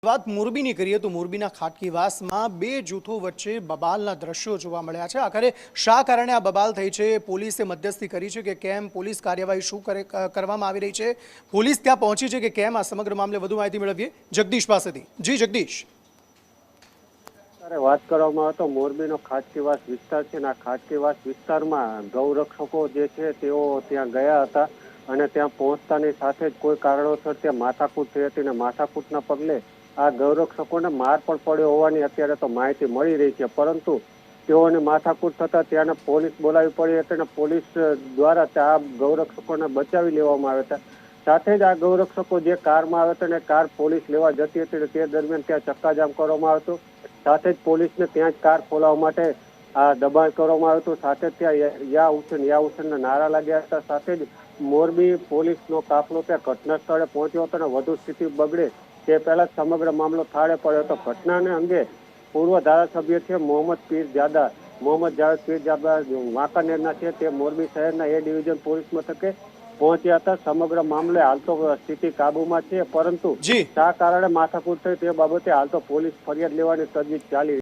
વાત મોરબીની કરીએ તો મોરબીના ખાટકીવાસમાં બે જૂથો વચ્ચે બબાલના દ્રશ્યો જોવા મળ્યા છે। આખરે શા કારણે આ બબાલ થઈ છે, પોલીસે મધ્યસ્થી કરી છે કે કેમ, પોલીસ કાર્યવાહી શું કરવામાં આવી રહી છે, પોલીસ ત્યાં પહોંચી છે કે કેમ, આ સમગ્ર મામલે વધુ માહિતી મેળવીએ જગદીશ પાસેથી। જી જગદીશ। વાત કરવામાં આવે તો મોરબીનો ખાટકીવાસ વિસ્તાર છે અને આ ખાટકીવાસ વિસ્તારમાં ગૌરક્ષકો જે છે તેઓ ત્યાં ગયા હતા અને ત્યાં પહોંચતાની સાથે જ કોઈ કારણોસર ત્યાં માથાકૂટ થઈ હતી અને માથાકૂટના પગલે આ ગૌરક્ષકોને માર પણ પડ્યો હોવાની અત્યારે તો માહિતી મળી રહી છે, પરંતુ તેઓને માથાકૂટ થતા ત્યાં પોલીસ બોલાવી પડી હતી અને પોલીસ દ્વારા આ ગૌરક્ષકોને બચાવી લેવામાં આવ્યા હતા। સાથે જ આ ગૌરક્ષકો જે કારમાં આવ્યા હતા અને કાર પોલીસ લેવા જતી હતી તે દરમિયાન ત્યાં ચક્કાજામ કરવામાં આવ્યો હતો। સાથે જ પોલીસને ત્યાં જ કાર ખોલાવવા માટે આ દબાણ કરવામાં આવ્યું હતું। સાથે જ ત્યાં યા હુસેનના નારા લાગ્યા હતા। સાથે જ મોરબી પોલીસનો કાફલો ત્યાં ઘટના સ્થળે પહોંચ્યો હતો અને વધુ સ્થિતિ બગડે તે પહેલા સમગ્ર મામલો થાળે પડ્યો હતો। ઘટનાને અંગે પૂર્વ ધારાસભ્ય છે મોહમ્મદ જાવેદ પીરજાદા વાંકાનેરના છે તે મોરબી શહેરના એ ડિવિઝન પોલીસ મથકે પહોંચ્યા હતા। સમગ્ર મામલે હાલ તો સ્થિતિ કાબુમાં છે, પરંતુ જી શા કારણે માથાકૂટ થઈ તે બાબતે હાલ તો પોલીસ ફરિયાદ લેવાની તજવીજ ચાલી